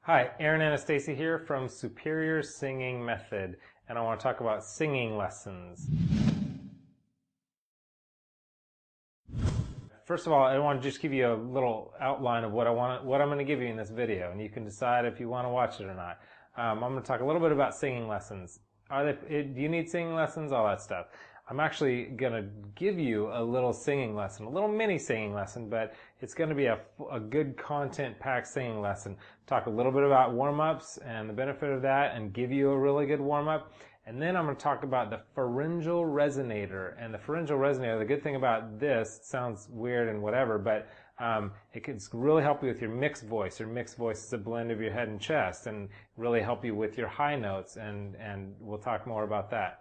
Hi, Aaron Anastasia here from Superior Singing Method, and I want to talk about singing lessons. First of all, I want to just give you a little outline of what I'm going to give you in this video, and you can decide if you want to watch it or not. I'm going to talk a little bit about singing lessons. Do you need singing lessons? All that stuff. I'm actually going to give you a little singing lesson, a little mini singing lesson, but it's going to be a good content-packed singing lesson. Talk a little bit about warm-ups and the benefit of that, and give you a really good warm-up. And then I'm going to talk about the pharyngeal resonator. And the pharyngeal resonator, the good thing about this, it sounds weird and whatever, but it can really help you with your mixed voice. Your mixed voice is a blend of your head and chest, and really help you with your high notes, and we'll talk more about that.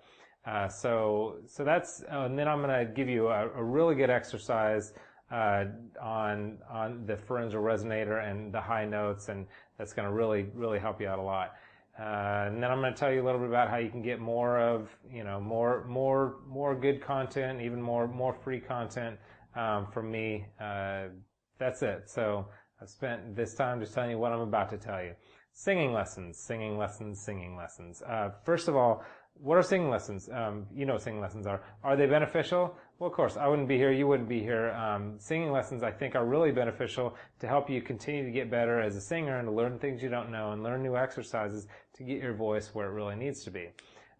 So that's, and then I'm going to give you a really good exercise on the pharyngeal resonator and the high notes, and that's going to really help you out a lot. And then I'm going to tell you a little bit about how you can get more of, more good content, even more free content from me. That's it. So I've spent this time just telling you what I'm about to tell you. Singing lessons, singing lessons, singing lessons. First of all, what are singing lessons? You know what singing lessons are. Are they beneficial? Well, of course, I wouldn't be here, you wouldn't be here. Singing lessons, I think, are really beneficial to help you continue to get better as a singer and to learn things you don't know and learn new exercises to get your voice where it really needs to be.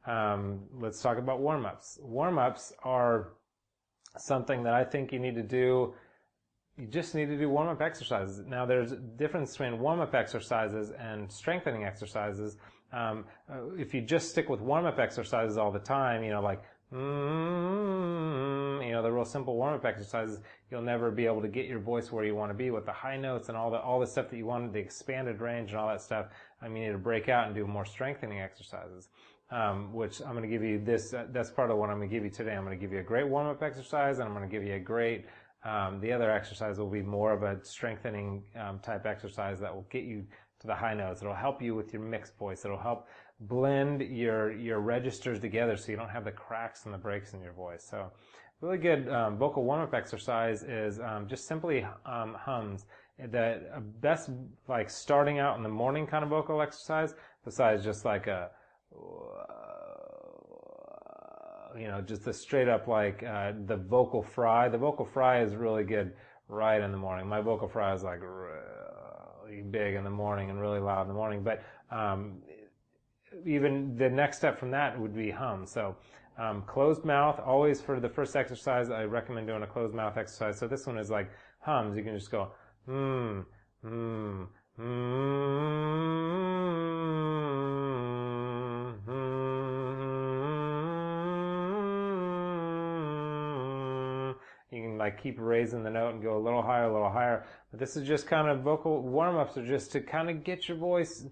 Let's talk about warm-ups. Warm-ups are something that I think you need to do. You just need to do warm-up exercises. Now, there's a difference between warm-up exercises and strengthening exercises. If you just stick with warm-up exercises all the time, like, the real simple warm-up exercises, you'll never be able to get your voice where you want to be with the high notes and all the stuff that you wanted, the expanded range and all that stuff. You need to break out and do more strengthening exercises, which I'm going to give you this. That's part of what I'm going to give you today. I'm going to give you a great warm-up exercise, and I'm going to give you a great the other exercise will be more of a strengthening type exercise that will get you to the high notes. It'll help you with your mixed voice. It'll help blend your registers together so you don't have the cracks and the breaks in your voice. So really good vocal warm-up exercise is just simply hums. The best, like, starting out in the morning kind of vocal exercise, besides just like a just the straight up, like, the vocal fry. The vocal fry is really good right in the morning. My vocal fry is like really big in the morning and really loud in the morning. But even the next step from that would be hum. So closed mouth, always for the first exercise, I recommend doing a closed mouth exercise. So this one is like hums. You can just go, You can, like, keep raising the note and go a little higher. But this is just kind of vocal warm-ups are just to kind of get your voice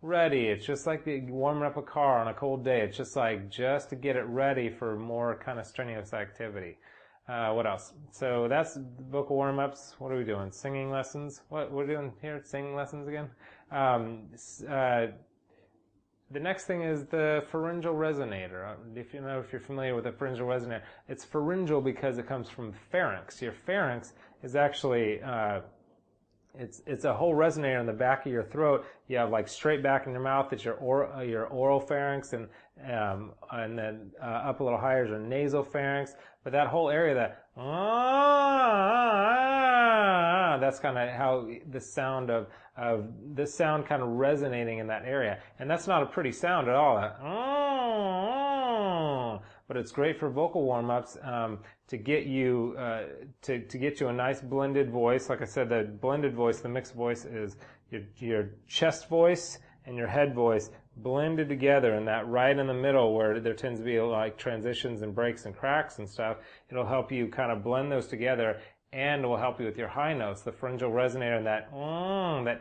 ready. It's just like warming up a car on a cold day. It's just to get it ready for more kind of strenuous activity. What else? So that's vocal warm-ups. What are we doing? Singing lessons? What we're doing here? Singing lessons again? The next thing is the pharyngeal resonator. If you're familiar with the pharyngeal resonator, it's pharyngeal because it comes from pharynx. Your pharynx is actually it's a whole resonator in the back of your throat. You have, like, straight back in your mouth. It's your oral pharynx, and then up a little higher is your nasal pharynx. But that whole area, that's kind of how the sound of this sound kind of resonating in that area. And that's not a pretty sound at all. But it's great for vocal warm-ups to get you to get you a nice blended voice. Like I said, the blended voice, the mixed voice, is your chest voice and your head voice blended together, and that right in the middle where there tends to be, like, transitions and breaks and cracks and stuff. It'll help you kind of blend those together, and it will help you with your high notes. The pharyngeal resonator and that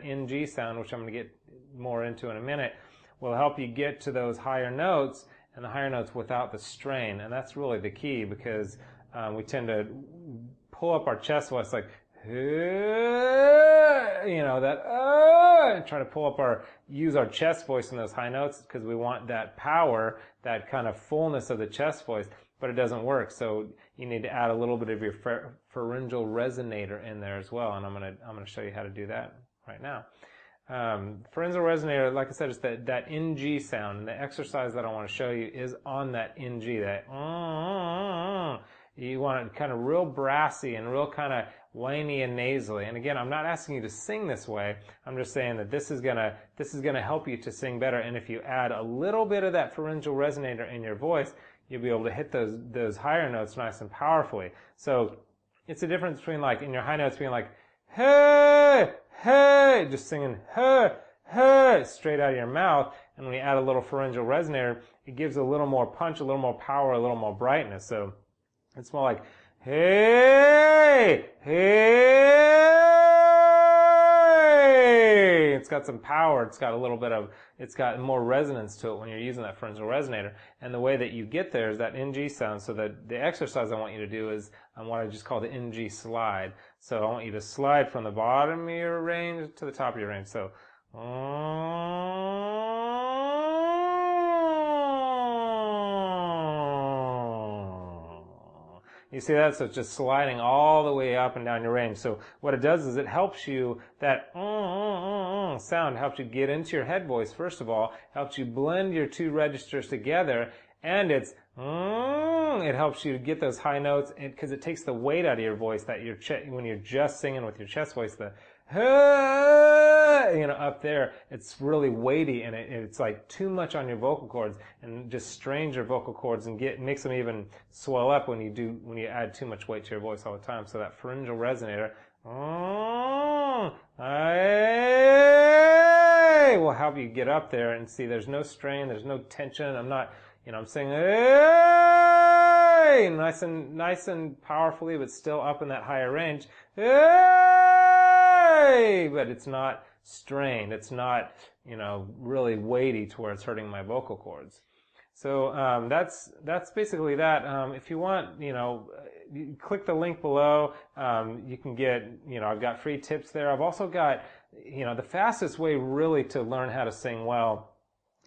NG sound, which I'm going to get more into in a minute, will help you get to those higher notes, and the higher notes without the strain. And that's really the key, because we tend to pull up our chest voice, like, try to use our chest voice in those high notes, because we want that power, that kind of fullness of the chest voice, but it doesn't work. So you need to add a little bit of your pharyngeal resonator in there as well, and I'm going to show you how to do that right now. Pharyngeal resonator, like I said, is that NG sound, and the exercise that I want to show you is on that NG, that you want it kind of real brassy and real kind of whiny and nasally. And again, I'm not asking you to sing this way. I'm just saying that this is gonna help you to sing better. And if you add a little bit of that pharyngeal resonator in your voice, you'll be able to hit those higher notes nice and powerfully. So it's a difference between, like, in your high notes being like, hey, hey, just singing hey, hey, straight out of your mouth. And when you add a little pharyngeal resonator, it gives a little more punch, a little more power, a little more brightness. So it's more like, hey, hey. It's got some power. It's got more resonance to it when you're using that pharyngeal resonator. And the way that you get there is that NG sound. So that the exercise I want you to do is what I just call the NG slide. So I want you to slide from the bottom of your range to the top of your range. So, you see that? So it's just sliding all the way up and down your range. So what it does is it helps you, that sound helps you get into your head voice, first of all, helps you blend your two registers together, and it helps you to get those high notes, because it takes the weight out of your voice that when you're just singing with your chest voice, up there, it's really weighty, and it's like too much on your vocal cords, and just strains your vocal cords and makes them even swell up when you add too much weight to your voice all the time. So that pharyngeal resonator will help you get up there and see there's no strain, there's no tension. I'm singing nice and powerfully, but still up in that higher range. But it's not strained. It's not, really weighty to where it's hurting my vocal cords. So that's basically that. If you want, you click the link below. You can get, I've got free tips there. I've also got, the fastest way really to learn how to sing well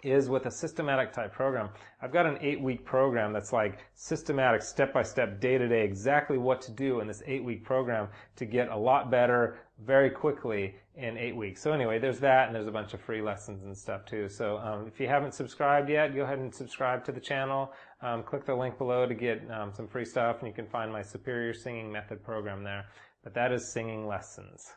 is with a systematic type program. I've got an 8-week program that's like systematic, step-by-step, day-to-day, exactly what to do in this 8-week program to get a lot better very quickly in 8 weeks. So anyway, there's that, and there's a bunch of free lessons and stuff too. So if you haven't subscribed yet, go ahead and subscribe to the channel. Click the link below to get some free stuff, and you can find my Superior Singing Method program there. But that is Singing Lessons.